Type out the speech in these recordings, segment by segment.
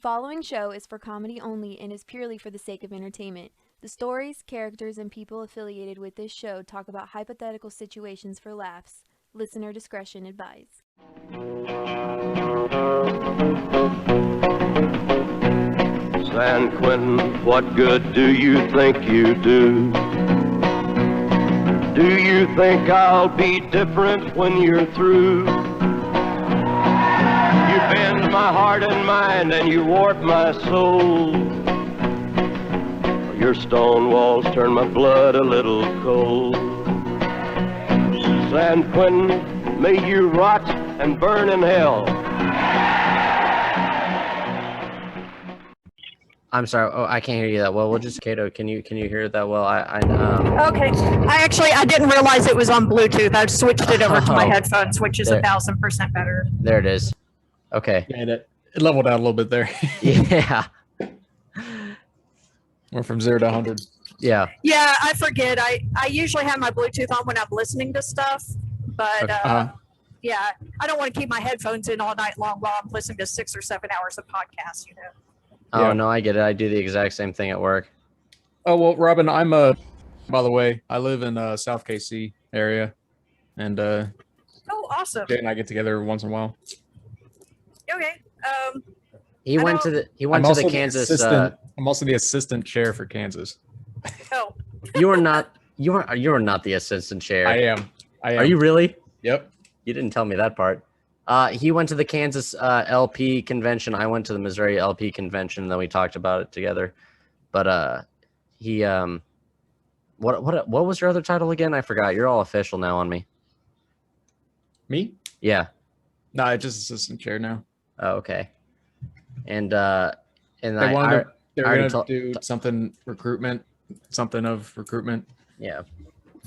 following show is for comedy only and is purely for the sake of entertainment. The stories, characters, and people affiliated with this show talk about hypothetical situations for laughs. Listener discretion advised. San Quentin, what good do you think you do? Do you think I'll be different when you're through? You bend my heart and mind and you warp my soul. Your stone walls turn my blood a little cold. San Quentin, may you rot and burn in hell. I'm sorry. Oh, I can't hear you that well. We'll just Kato. Can you hear that well? Okay. I didn't realize it was on Bluetooth. I switched it over to my headphones, which is There. 1,000% better. There it is. Okay. Yeah, it leveled out a little bit there. Yeah. Went from 0 to 100. Yeah. Yeah, I forget. I usually have my Bluetooth on when I'm listening to stuff, but yeah, I don't want to keep my headphones in all night long while I'm listening to 6 or 7 hours of podcasts, you know. Oh, Yeah. no, I get it. I do the exact same thing at work. Oh, well, Robin, I'm by the way, I live in South KC area, and Oh, awesome. Jay and I get together once in a while. Okay. He I went know- to the I'm also Kansas. I'm also the assistant chair for Kansas. Oh, You are not the assistant chair. I am. Are you really? Yep. You didn't tell me that part. He went to the Kansas LP convention. I went to the Missouri LP convention, and then we talked about it together. But he what was your other title again? I forgot. You're all official now on me. Me? Yeah. No, I just assistant chair now. Oh, okay. And They I wanted they were already gonna do something recruitment. yeah.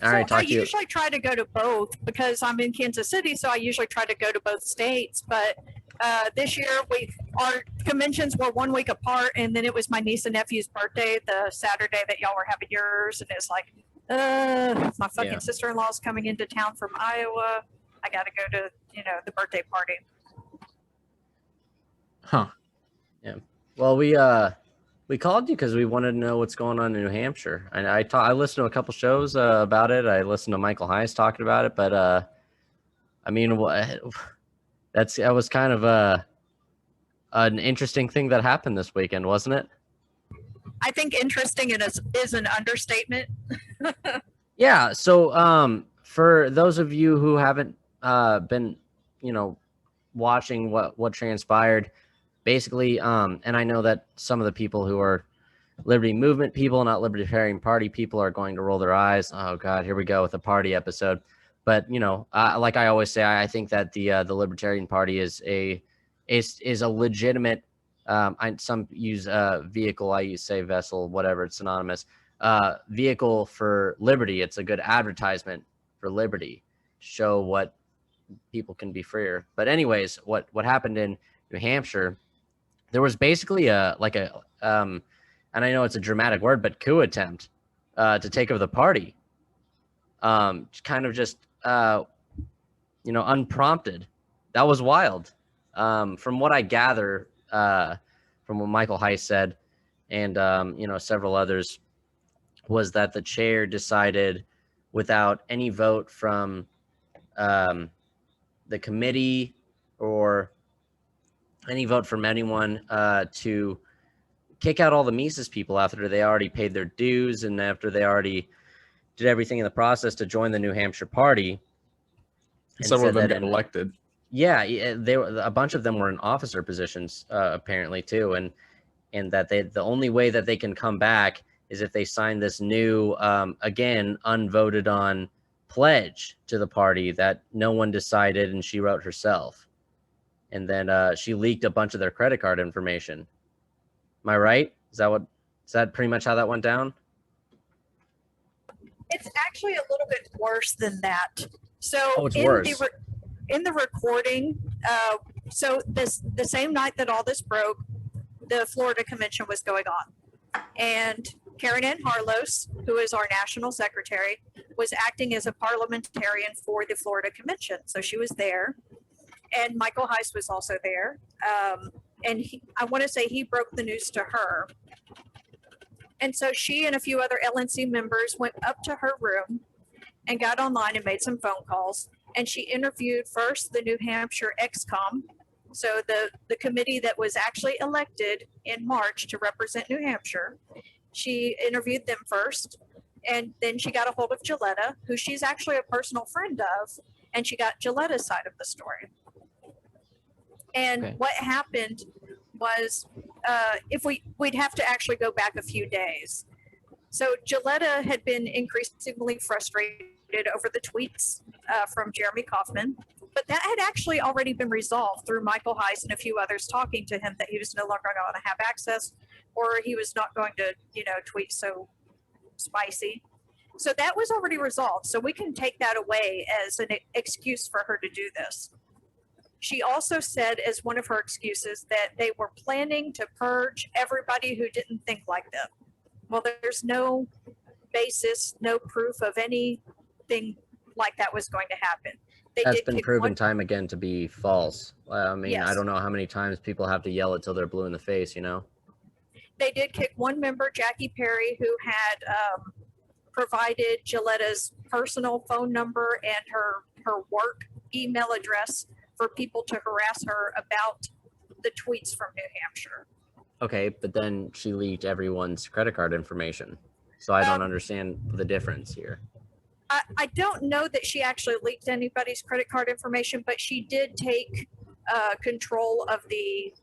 so I usually try to go to both because I'm in Kansas City, so I usually try to go to both states. But this year, our conventions were 1 week apart, and then it was my niece and nephew's birthday the Saturday that y'all were having yours, and it's like, my fucking sister-in-law's coming into town from Iowa. I got to go to the birthday party. Huh. Yeah. Well, we called you because we wanted to know what's going on in New Hampshire. And I listened to a couple shows about it. I listened to Michael Heiss talking about it, but I mean, that was kind of an interesting thing that happened this weekend, wasn't it? I think interesting is an understatement. Yeah. So for those of you who haven't been, watching what transpired, basically, and I know that some of the people who are Liberty Movement people, not Libertarian Party people, are going to roll their eyes. Oh God, here we go with a party episode. But like I always say, I think that the Libertarian Party is a legitimate. Some use vehicle. I use say vessel, whatever. It's synonymous. Vehicle for liberty. It's a good advertisement for liberty. Show what people can be freer. But anyways, what happened in New Hampshire? There was basically and I know it's a dramatic word, but coup attempt to take over the party. Kind of just unprompted. That was wild. From what I gather, from what Michael Heiss said, and several others, was that the chair decided without any vote from the committee or any vote from anyone to kick out all the Mises people after they already paid their dues and after they already did everything in the process to join the New Hampshire party. Several of them got elected. Yeah, a bunch of them were in officer positions apparently too, and that the only way that they can come back is if they sign this new again unvoted on pledge to the party that no one decided and she wrote herself. And then she leaked a bunch of their credit card information. Am I right? Is that pretty much how that went down? It's actually a little bit worse than that. So it's worse. In the recording, so the same night that all this broke, the Florida convention was going on. And Karen Ann Harlos, who is our national secretary, was acting as a parliamentarian for the Florida convention. So she was there. And Michael Heiss was also there. and I want to say he broke the news to her. And so she and a few other LNC members went up to her room and got online and made some phone calls. And she interviewed first the New Hampshire XCOM, so the committee that was actually elected in March to represent New Hampshire. She interviewed them first, and then she got a hold of Gilletta, who she's actually a personal friend of, and she got Gilletta's side of the story. And Okay. what happened was, if we'd have to actually go back a few days. So Gilletta had been increasingly frustrated over the tweets from Jeremy Kaufman, but that had actually already been resolved through Michael Heiss and a few others talking to him that he was no longer going to have access, or he was not going to, tweet so spicy. So that was already resolved. So we can take that away as an excuse for her to do this. She also said as one of her excuses that they were planning to purge everybody who didn't think like them. Well, there's no basis, no proof of anything like that was going to happen. That's been proven time again to be false. I mean, Yes. I don't know how many times people have to yell it till they're blue in the face, They did kick one member, Jackie Perry, who had provided Gilletta's personal phone number and her work email address for people to harass her about the tweets from New Hampshire. Okay, but then she leaked everyone's credit card information. So I don't understand the difference here. I don't know that she actually leaked anybody's credit card information, but she did take control of the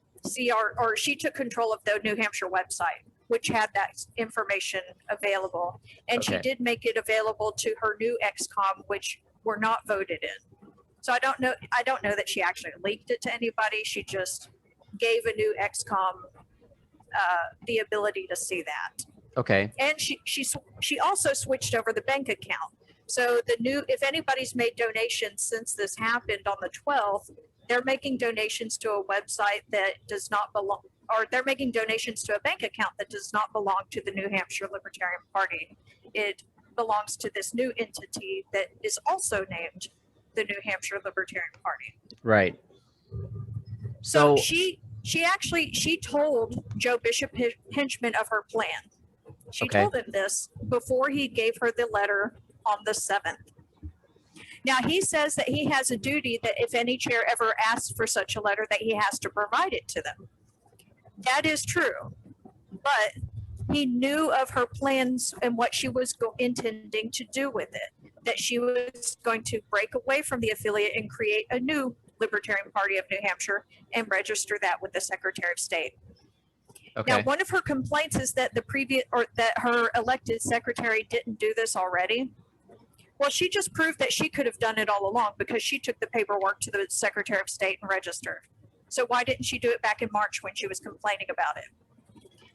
or she took control of the New Hampshire website, which had that information available. And she Okay. did make it available to her new XCOM, which were not voted in. So I don't know that she actually leaked it to anybody. She just gave a new XCOM the ability to see that. Okay. And she also switched over the bank account. So if anybody's made donations since this happened on the 12th, they're making donations to a website that does not belong, or they're making donations to a bank account that does not belong to the New Hampshire Libertarian Party. It belongs to this new entity that is also named the New Hampshire Libertarian Party. Right. So she told Joe Bishop Henchman of her plan. She Okay. told him this before he gave her the letter on the 7th. Now he says that he has a duty that if any chair ever asks for such a letter, that he has to provide it to them. That is true, but he knew of her plans and what she was intending to do with it, that she was going to break away from the affiliate and create a new Libertarian Party of New Hampshire and register that with the Secretary of State. Okay. Now, one of her complaints is that that her elected secretary didn't do this already. Well, she just proved that she could have done it all along because she took the paperwork to the Secretary of State and registered. So why didn't she do it back in March when she was complaining about it?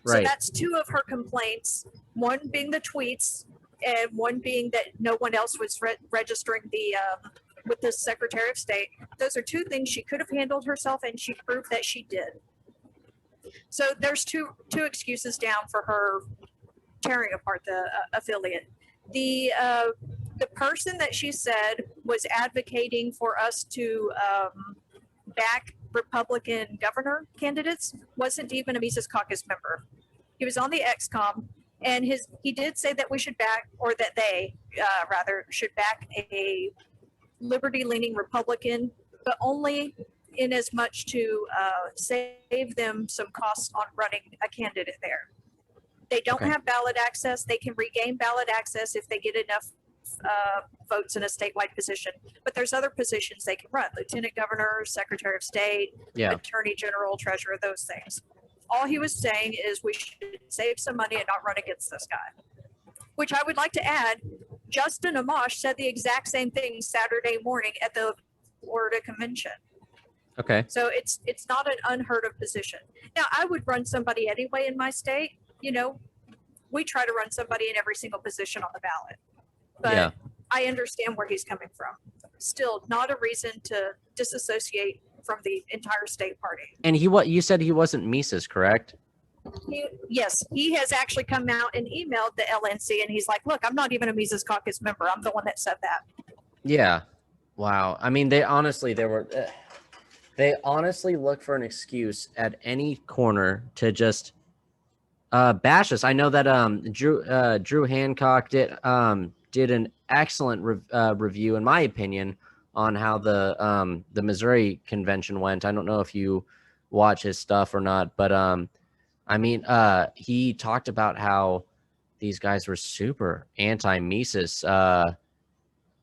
Right. So that's two of her complaints, one being the tweets and one being that no one else was registering with the Secretary of State. Those are two things she could have handled herself, and she proved that she did. So there's two excuses down for her tearing apart the affiliate. The person that she said was advocating for us to back Republican governor candidates wasn't even a Mises Caucus member. He was on the XCOM, and he did say that we should back, or that they rather should back a liberty-leaning Republican, but only in as much to save them some costs on running a candidate there. They don't Okay. have ballot access. They can regain ballot access if they get enough votes in a statewide position, but there's other positions they can run: lieutenant governor, secretary of state, Yeah. attorney general, treasurer, those things. All he was saying is we should save some money and not run against this guy. Which I would like to add, Justin Amash said the exact same thing Saturday morning at the Florida convention. Okay. So it's not an unheard of position. Now, I would run somebody anyway in my state. We try to run somebody in every single position on the ballot. But Yeah. I understand where he's coming from. Still, not a reason to disassociate from the entire state party. And you said he wasn't Mises, correct? Yes, he has actually come out and emailed the LNC, and he's like, look, I'm not even a Mises Caucus member. I'm the one that said that. Yeah. Wow. I mean, they were. They honestly look for an excuse at any corner to just bash us. I know that Drew Hancock did an excellent review, in my opinion, on how the Missouri convention went. I don't know if you watch his stuff or not, but I mean, he talked about how these guys were super anti-Mises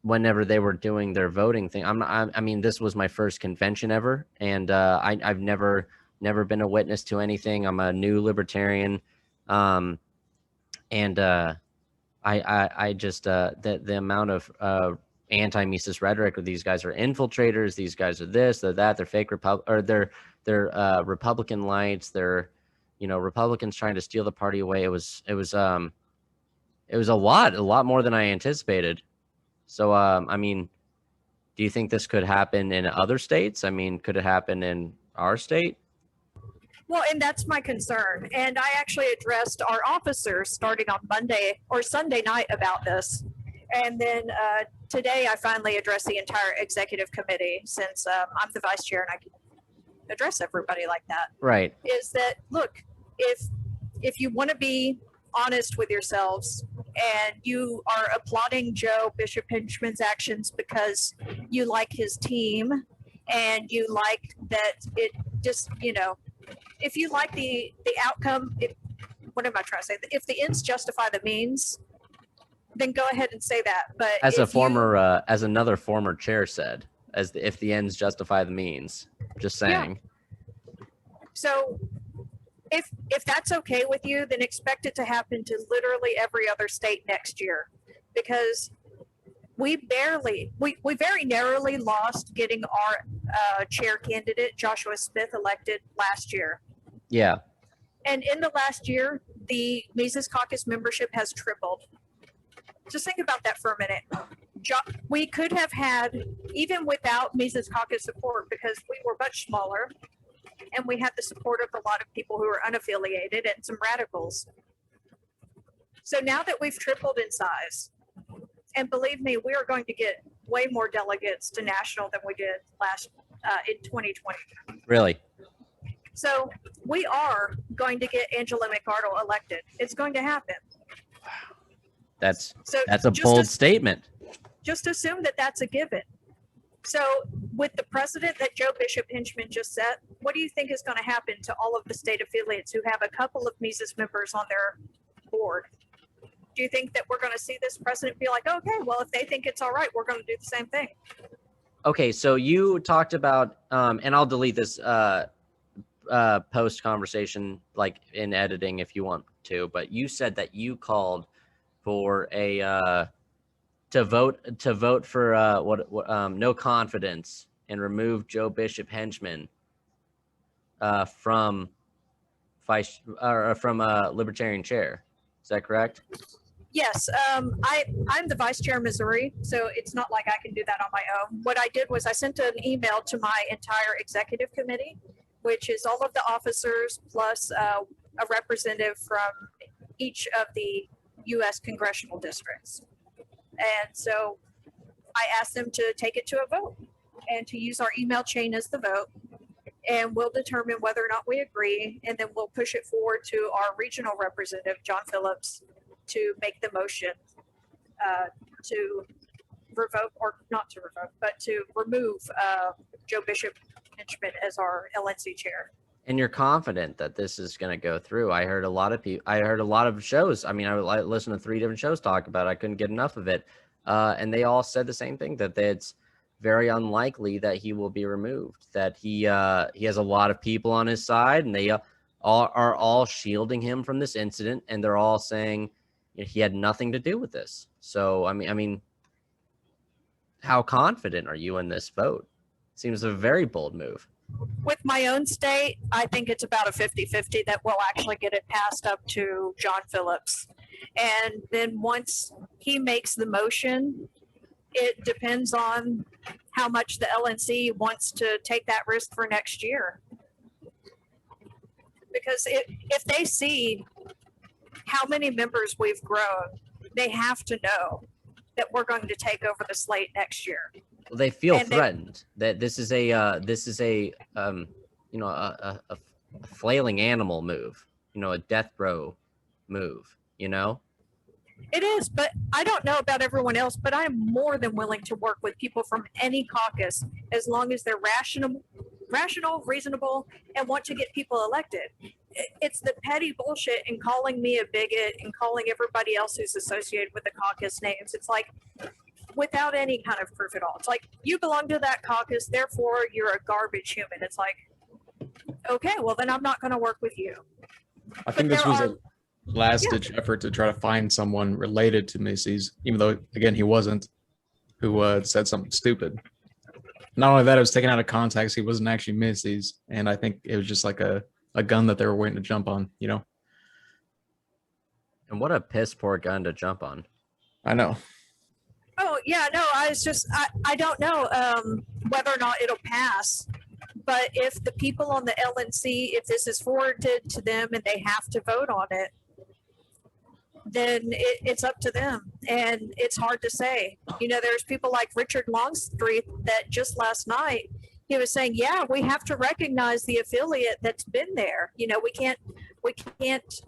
whenever they were doing their voting thing. I mean, this was my first convention ever, and I've never been a witness to anything. I'm a new libertarian, and I just the amount of anti-Mises rhetoric, or these guys are infiltrators, these guys are this, they're that, they're fake they're Republican lights, they're Republicans trying to steal the party away. It was a lot more than I anticipated. So I mean, do you think this could happen in other states? I mean, could it happen in our state? Well, and that's my concern. And I actually addressed our officers starting on Monday or Sunday night about this. And then today I finally addressed the entire executive committee, since I'm the vice chair and I can address everybody like that. Right. Is that, look, if you want to be honest with yourselves and you are applauding Joe Bishop Henchman's actions because you like his team and you like that it just, if you like the outcome, what am I trying to say? If the ends justify the means, then go ahead and say that. But as as another former chair said, if the ends justify the means, just saying. Yeah. So if that's okay with you, then expect it to happen to literally every other state next year, because we very narrowly lost getting our chair candidate, Joshua Smith, elected last year. Yeah. And in the last year, the Mises Caucus membership has tripled. Just think about that for a minute. We could have had, even without Mises Caucus support, because we were much smaller, and we had the support of a lot of people who are unaffiliated and some radicals. So now that we've tripled in size, and believe me, we are going to get way more delegates to national than we did in 2020. Really? So we are going to get Angela McArdle elected. It's going to happen. That's a bold statement. Just assume that that's a given. So with the precedent that Joe Bishop Henchman just set, what do you think is going to happen to all of the state affiliates who have a couple of Mises members on their board? Do you think that we're going to see this precedent be like, okay, well, if they think it's all right, we're going to do the same thing? Okay, so you talked about, and I'll delete this post conversation, like in editing if you want to, but you said that you called for to vote for no confidence and remove Joe Bishop Henchman from Libertarian chair. Is that correct? Yes, I'm the vice chair of Missouri, so it's not like I can do that on my own. What I did was I sent an email to my entire executive committee, which is all of the officers plus a representative from each of the U.S. congressional districts. And so I asked them to take it to a vote and to use our email chain as the vote. And we'll determine whether or not we agree. And then we'll push it forward to our regional representative, John Phillips, to make the motion to revoke, or not to revoke, but to remove Joe Bishop Henchman as our LNC chair. And you're confident that this is going to go through? I heard a lot of people. I heard a lot of shows. I mean, I listened to 3 different shows talk about it. I couldn't get enough of it, and they all said the same thing, that it's very unlikely that he will be removed. That he has a lot of people on his side, and they are all shielding him from this incident, and they're all saying he had nothing to do with this. So I mean, how confident are you in this vote? Seems a very bold move. With my own state, I think it's about a 50-50 that we'll actually get it passed up to John Phillips. And then once he makes the motion, it depends on how much the LNC wants to take that risk for next year. Because if they see how many members we've grown, they have to know that we're going to take over the slate next year. They feel And threatened that this is a a flailing animal move, a death row move, It is, but I don't know about everyone else, but I'm more than willing to work with people from any caucus as long as they're rational, reasonable, and want to get people elected. It's the petty bullshit and calling me a bigot and calling everybody else who's associated with the caucus names. It's like without any kind of proof at all. It's like you belong to that caucus, therefore you're a garbage human. It's like, okay, well then I'm not going to work with you. I think this was a last-ditch effort to try to find someone related to Macy's, even though, again, he wasn't, who said something stupid. Not only that, it was taken out of context. He wasn't actually Macy's, and I think it was just like a gun that they were waiting to jump on, And what a piss poor gun to jump on. I know. Oh, yeah, no, I don't know whether or not it'll pass. But if the people on the LNC, if this is forwarded to them and they have to vote on it, then it's up to them. And it's hard to say. There's people like Richard Longstreet that just last night, he was saying, yeah, we have to recognize the affiliate that's been there. We can't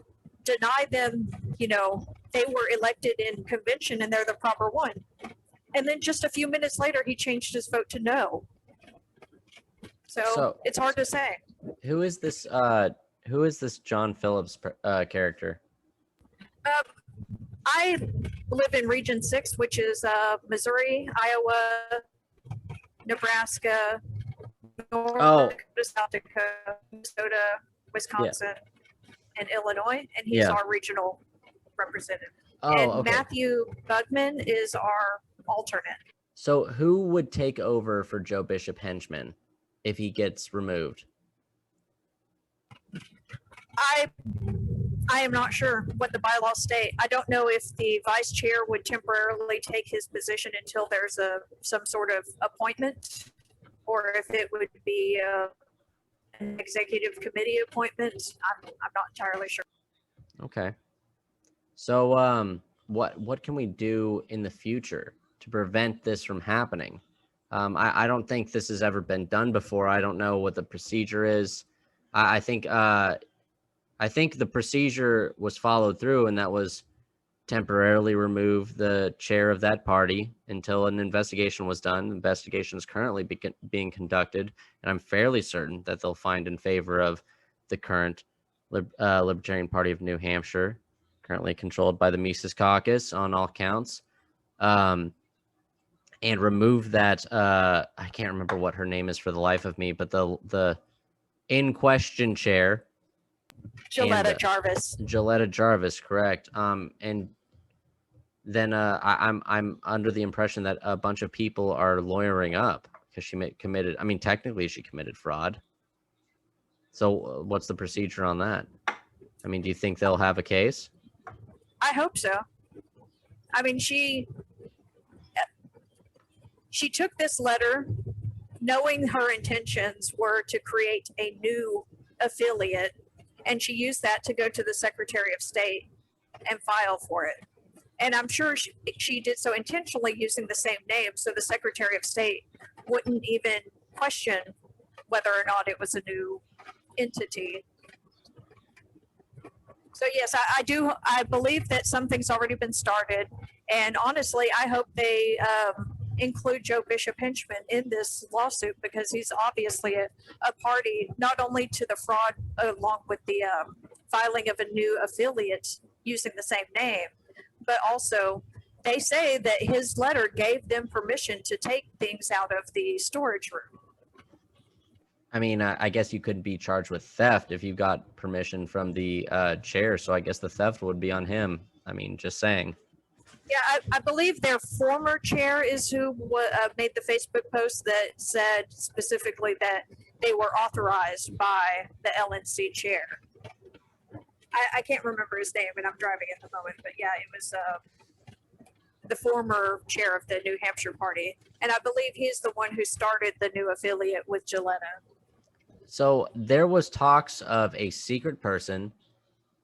deny them, they were elected in convention and they're the proper one. And then just a few minutes later, he changed his vote to no. So it's hard to say. Who is this John Phillips character? I live in Region 6, which is Missouri, Iowa, Nebraska, North Dakota, South Dakota, Minnesota, Wisconsin, and Illinois, and he's our regional representative. Matthew Bugman is our alternate. So who would take over for Joe Bishop Henchman if he gets removed? I am not sure what the bylaws state. I don't know if the vice chair would temporarily take his position until there's some sort of appointment, or if it would be an executive committee appointment. I'm not entirely sure. Okay. So what can we do in the future to prevent this from happening? I don't think this has ever been done before. I don't know what the procedure is. I think the procedure was followed through, and that was temporarily remove the chair of that party until an investigation was done. The investigation is currently being conducted, and I'm fairly certain that they'll find in favor of the current Libertarian Party of New Hampshire, currently controlled by the Mises Caucus on all counts, and remove that. I can't remember what her name is for the life of me, but the in question chair. Gilletta Jarvis. Gilletta Jarvis, correct. And then I'm under the impression that a bunch of people are lawyering up because she committed. I mean, technically she committed fraud. So what's the procedure on that? I mean, do you think they'll have a case? I hope so. I mean, she took this letter knowing her intentions were to create a new affiliate, and she used that to go to the Secretary of State and file for it. And I'm sure she did so intentionally using the same name, so the Secretary of State wouldn't even question whether or not it was a new entity. So yes, I believe that something's already been started, and honestly, I hope they include Joe Bishop Henchman in this lawsuit, because he's obviously a party not only to the fraud along with the filing of a new affiliate using the same name, but also they say that his letter gave them permission to take things out of the storage room. I mean, I guess you could be charged with theft if you got permission from the chair, so I guess the theft would be on him. I mean, just saying. Yeah, I believe their former chair is who made the Facebook post that said specifically that they were authorized by the LNC chair. I can't remember his name, and I'm driving at the moment, but yeah, it was the former chair of the New Hampshire party, and I believe he's the one who started the new affiliate with Gilletta. So there was talks of a secret person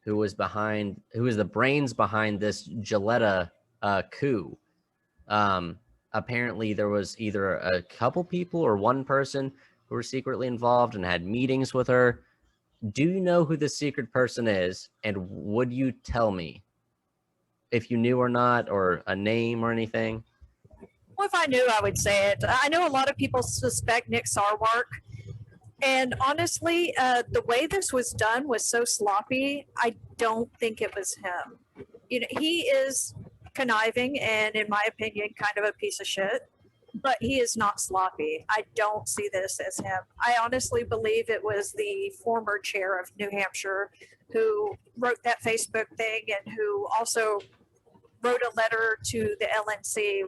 who was the brains behind this Gilletta coup. apparently there was either a couple people or one person who were secretly involved and had meetings with her. Do you know who the secret person is? And would you tell me if you knew or not, or a name or anything? Well, if I knew, I would say it. I know a lot of people suspect Nick Sarwark. And honestly, the way this was done was so sloppy, I don't think it was him. You know, he is conniving and, in my opinion, kind of a piece of shit, but he is not sloppy. I don't see this as him. I honestly believe it was the former chair of New Hampshire who wrote that Facebook thing and who also wrote a letter to the LNC,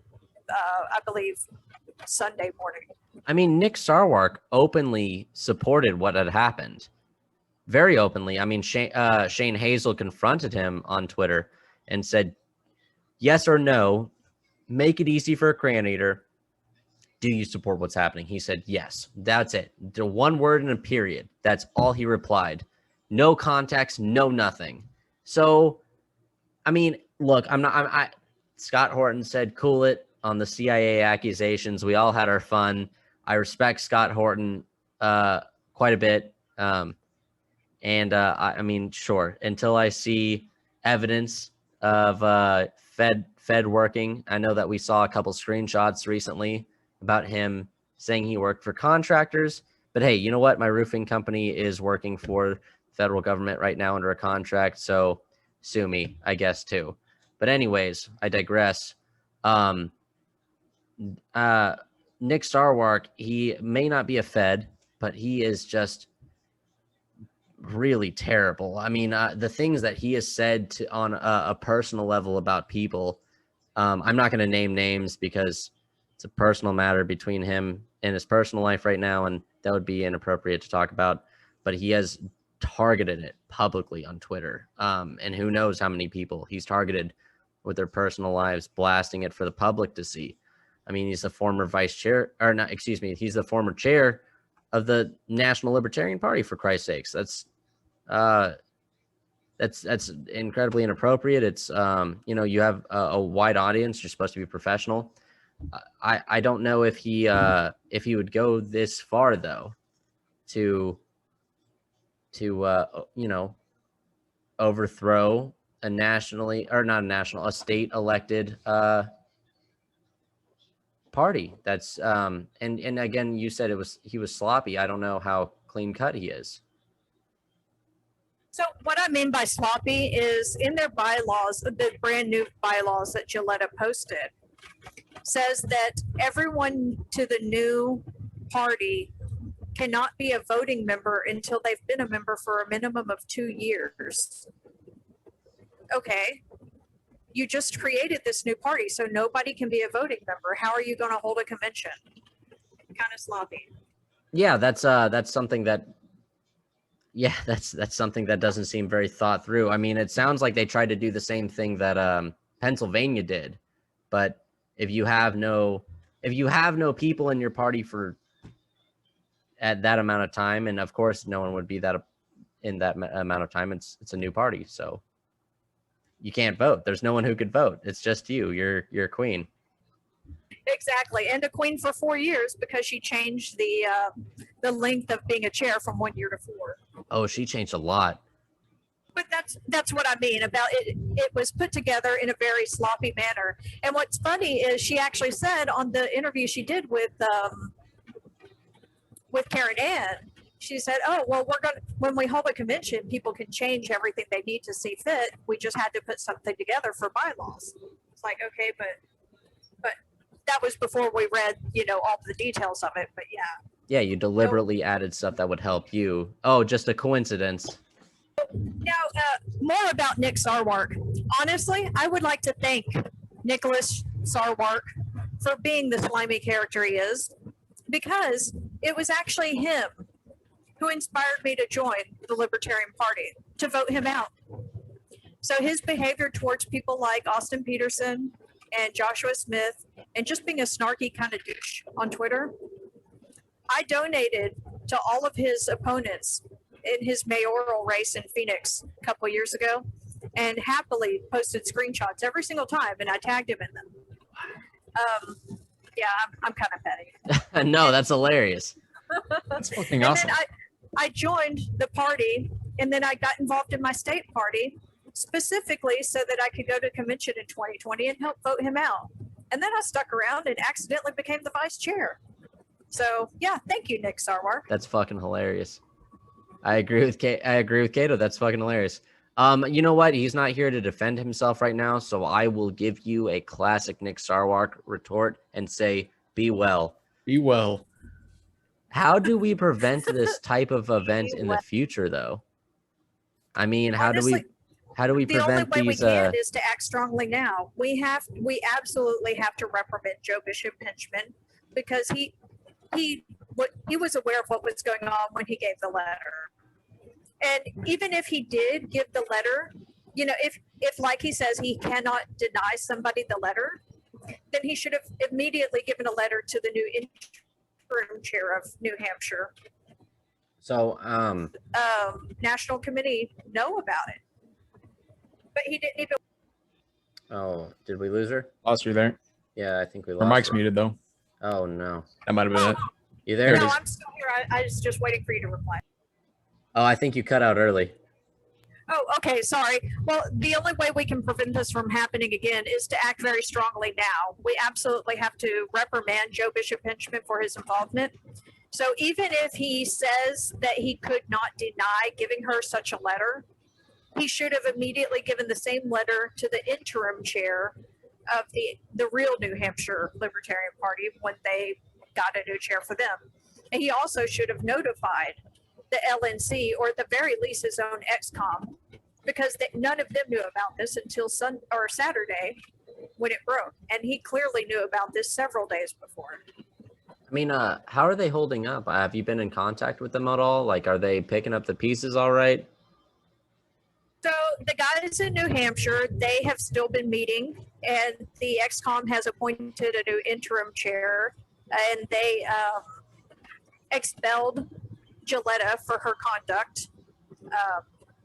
I believe, Sunday morning. I mean, Nick Sarwark openly supported what had happened. Very openly. I mean, Shane Hazel confronted him on Twitter and said, yes or no, make it easy for a crayon eater. Do you support what's happening? He said, yes. That's it. The one word and a period. That's all he replied. No context, no nothing. So, I mean, look, Scott Horton said, cool it on the CIA accusations. We all had our fun. I respect Scott Horton quite a bit. I mean, sure, until I see evidence of Fed working. I know that we saw a couple screenshots recently about him saying he worked for contractors. But hey, you know what? My roofing company is working for the federal government right now under a contract, so sue me, I guess, too. But anyways, I digress. Nick Sarwark, he may not be a Fed, but he is just really terrible. I mean, the things that he has said on a personal level about people, I'm not going to name names because it's a personal matter between him and his personal life right now, and that would be inappropriate to talk about. But he has targeted it publicly on Twitter, and who knows how many people he's targeted with their personal lives, blasting it for the public to see. I mean, he's the former vice chair, or not, excuse me, he's the former chair of the National Libertarian Party, for Christ's sakes. That's incredibly inappropriate. It's, you know, you have a wide audience. You're supposed to be professional. I don't know if he would go this far, though, to you know, overthrow a state elected party. That's and again, you said he was sloppy. I don't know how clean cut he is. So what I mean by sloppy is in their bylaws, the brand new bylaws that Gilletta posted, says that everyone to the new party cannot be a voting member until they've been a member for a minimum of 2 years. Okay, you just created this new party, so nobody can be a voting member. How are you going to hold a convention? Kind of sloppy. Yeah, that's something that. Yeah, that's something that doesn't seem very thought through. I mean, it sounds like they tried to do the same thing that Pennsylvania did, but if you have no people in your party for at that amount of time, and of course no one would be that in that amount of time, it's a new party, so you can't vote. There's no one who could vote. It's just you. You're queen. Exactly, and a queen for 4 years because she changed the length of being a chair from 1 year to 4. Oh, she changed a lot. But that's what I mean about it. It was put together in a very sloppy manner. And what's funny is she actually said on the interview she did with Karen Ann, she said, "Oh, well, when we hold a convention, people can change everything they need to see fit. We just had to put something together for bylaws." It's like, okay, but that was before we read, all the details of it. But yeah. Yeah, you deliberately added stuff that would help you. Oh, just a coincidence. Now, more about Nick Sarwark. Honestly, I would like to thank Nicholas Sarwark for being the slimy character he is, because it was actually him who inspired me to join the Libertarian Party, to vote him out. So his behavior towards people like Austin Peterson and Joshua Smith, and just being a snarky kind of douche on Twitter, I donated to all of his opponents in his mayoral race in Phoenix a couple of years ago, and happily posted screenshots every single time, and I tagged him in them. Yeah, I'm kind of petty. No, that's hilarious. That's fucking And awesome. then I joined the party, and then I got involved in my state party specifically so that I could go to convention in 2020 and help vote him out. And then I stuck around and accidentally became the vice chair. So yeah, thank you, Nick Sarwar. That's fucking hilarious. I agree with Kato. That's fucking hilarious. You know what? He's not here to defend himself right now, so I will give you a classic Nick Sarwark retort and say, "Be well." Be well. How do we prevent this type of event in the future, though? I mean, Honestly, how do we the only prevent way we these? can is to act strongly now. We absolutely have to reprimand Joe Bishop Henchman because he was aware of what was going on when he gave the letter. And even if he did give the letter, you know, if like he says he cannot deny somebody the letter, then he should have immediately given a letter to the new interim chair of New Hampshire. So, National committee know about it, but he didn't even. oh, did we lose her? Lost you there. Yeah, I think we Her lost mic's her. muted though. Oh no, That might have been it. you there? No, I'm still here. I was just waiting for you to reply. Oh, I think you cut out early. Oh, okay. Sorry. Well, the only way we can prevent this from happening again is to act very strongly now. We absolutely have to reprimand Joe Bishop Henchman for his involvement. So even if he says that he could not deny giving her such a letter, he should have immediately given the same letter to the interim chair of the real New Hampshire Libertarian Party when they got a new chair for them. And he also should have notified the LNC, or at the very least his own XCOM, because none of them knew about this until Saturday when it broke. And he clearly knew about this several days before. I mean, how are they holding up? Have you been in contact with them at all? Like, are they picking up the pieces all right? So the guys in New Hampshire, they have still been meeting, and the XCOM has appointed a new interim chair, and they expelled Gilletta for her conduct,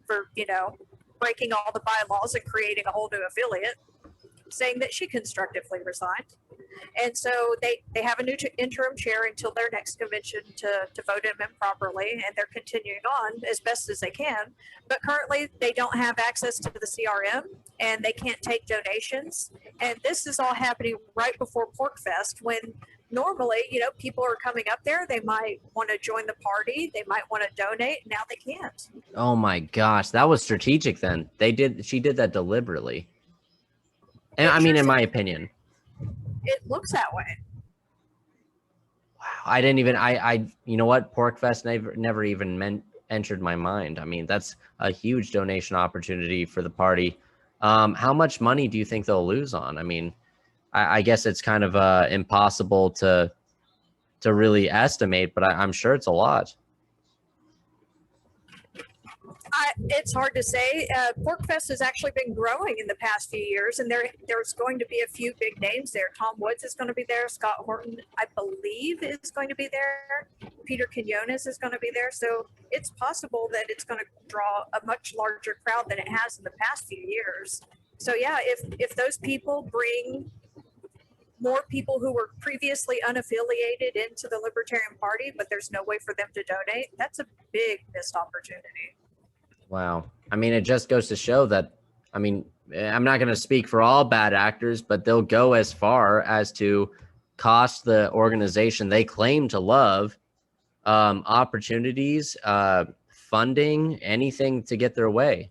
for, you know, breaking all the bylaws and creating a whole new affiliate, saying that she constructively resigned. And so they have a new interim chair until their next convention to vote him in properly, and they're continuing on as best as they can. But currently they don't have access to the CRM, and they can't take donations. And this is all happening right before PorkFest, when normally, you know, people are coming up there. They might want to join the party. They might want to donate. Now they can't. Oh my gosh, that was strategic then. She did that deliberately. And I mean, in my opinion. It looks that way. Wow, I didn't even, you know what? PorkFest never even entered my mind. I mean, that's a huge donation opportunity for the party. How much money do you think they'll lose on? I mean, I guess it's kind of impossible to really estimate, but I'm sure it's a lot. It's hard to say. PorkFest has actually been growing in the past few years, and there's going to be a few big names there. Tom Woods is going to be there. Scott Horton, I believe, is going to be there. Peter Quinones is going to be there. So it's possible that it's going to draw a much larger crowd than it has in the past few years. So yeah, if those people bring more people who were previously unaffiliated into the Libertarian Party, but there's no way for them to donate, that's a big missed opportunity. Wow. I mean, it just goes to show that, I mean, I'm not going to speak for all bad actors, but they'll go as far as to cost the organization they claim to love opportunities, funding, anything to get their way.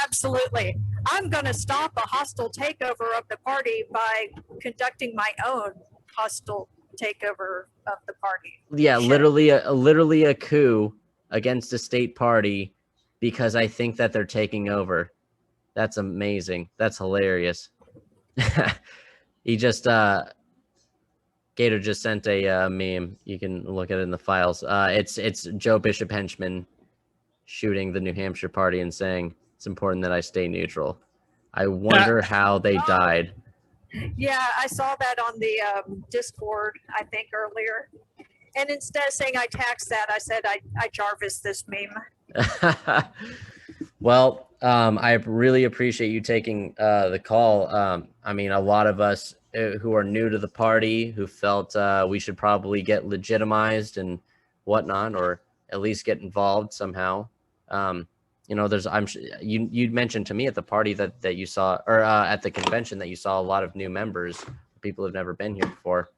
Absolutely. I'm going to stop a hostile takeover of the party by conducting my own hostile takeover of the party. Yeah, literally a coup against a state party because I think that they're taking over. That's amazing. That's hilarious. He just Gator just sent a meme. You can look at it in the files. It's Joe Bishop Henchman shooting the New Hampshire party and saying it's important that I stay neutral. I wonder how they died. Yeah, I saw that on the Discord, I think, earlier. And instead of saying I taxed that, I said I Jarvis this meme. Well, I really appreciate you taking the call. I mean, a lot of us who are new to the party who felt we should probably get legitimized and whatnot, or at least get involved somehow. You mentioned to me at the party that you saw, or at the convention, that you saw a lot of new members, people who've never been here before.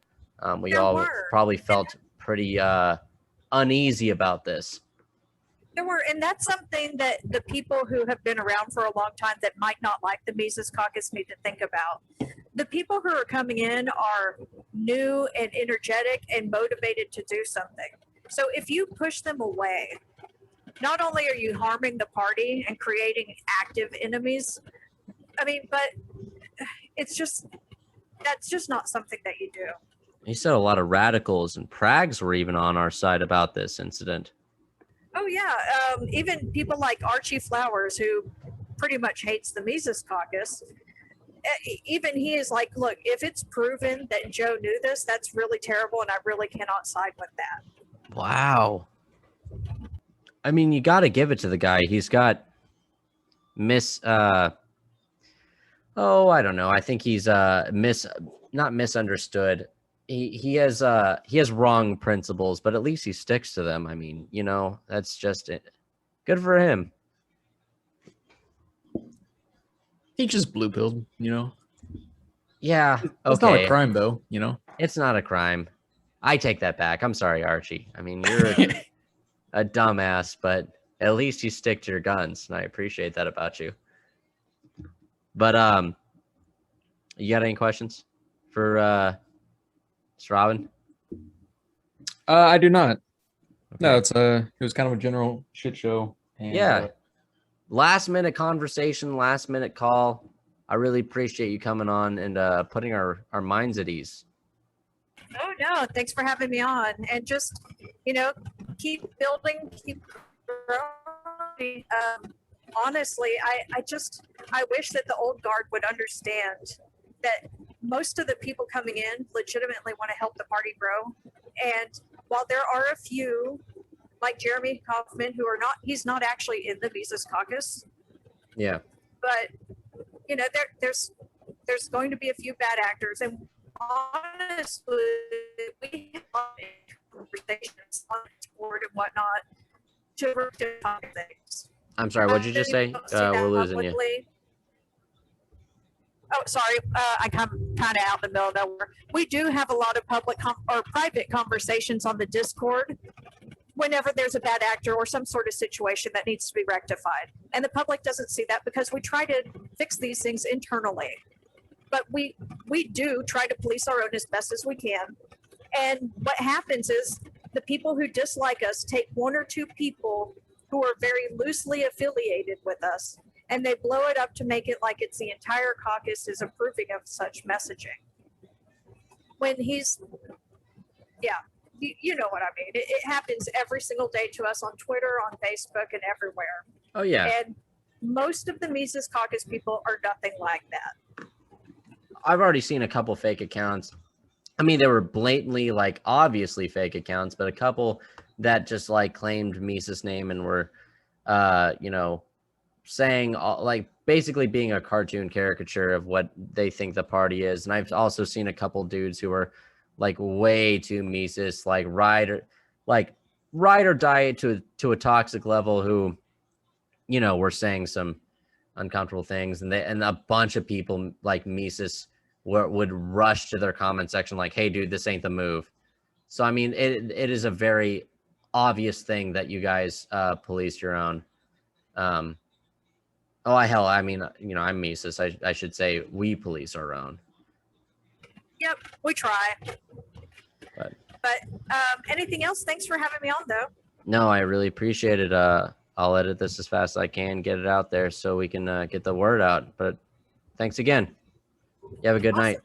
We There all were. probably felt pretty uneasy about this. There were, and that's something that the people who have been around for a long time that might not like the Mises Caucus need to think about. The people who are coming in are new and energetic and motivated to do something. So if you push them away, not only are you harming the party and creating active enemies, I mean, but it's just, that's just not something that you do. You said a lot of radicals and prags were even on our side about this incident. Oh yeah, even people like Archie Flowers, who pretty much hates the Mises Caucus, even he is like, look, if it's proven that Joe knew this, that's really terrible, and I really cannot side with that. Wow. I mean, you got to give it to the guy. He's got I don't know. I think he's not misunderstood. He has wrong principles, but at least he sticks to them. I mean, that's just it. Good for him. He just blue pilled, Yeah. It's not a crime, though, It's not a crime. I take that back. I'm sorry, Archie. I mean, you're a dumbass, but at least you stick to your guns, and I appreciate that about you. But you got any questions for Mr. Robin? I do not. Okay. No, it was kind of a general shit show. And, yeah. Last minute conversation, last minute call. I really appreciate you coming on and putting our minds at ease. Oh no, thanks for having me on. And just, keep building, keep growing. Honestly, I wish that the old guard would understand that most of the people coming in legitimately want to help the party grow. And while there are a few, like Jeremy Kaufman, he's not actually in the Mises Caucus. Yeah. But, there's going to be a few bad actors. And honestly, we have conversations on Discord and whatnot to work to talk things. I'm sorry, what'd you just say? We're losing you. Oh, sorry. I'm kind of out in the middle of nowhere. We do have a lot of public or private conversations on the Discord whenever there's a bad actor or some sort of situation that needs to be rectified. And the public doesn't see that because we try to fix these things internally. But we do try to police our own as best as we can. And what happens is the people who dislike us take one or two people who are very loosely affiliated with us, and they blow it up to make it like it's the entire caucus is approving of such messaging. When you know what I mean. It happens every single day to us on Twitter, on Facebook, and everywhere. Oh, yeah. And most of the Mises Caucus people are nothing like that. I've already seen a couple fake accounts. I mean, they were blatantly, obviously fake accounts, but a couple that just, claimed Mises' name and were, saying, basically being a cartoon caricature of what they think the party is. And I've also seen a couple dudes who are, way too Mises, ride or die to a toxic level who, were saying some uncomfortable things. And a bunch of people like Mises would rush to their comment section hey, dude, this ain't the move. So, I mean, it is a very obvious thing that you guys police your own. I'm Mises. I should say we police our own. Yep, we try. But anything else? Thanks for having me on, though. No, I really appreciate it. I'll edit this as fast as I can, get it out there so we can get the word out. But thanks again. You have a good night.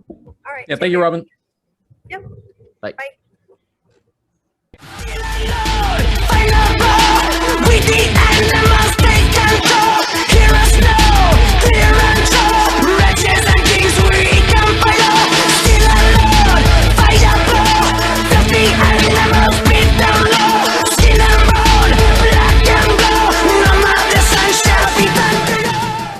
All right. Yeah, thank you, Robin. Yep. Bye. Bye.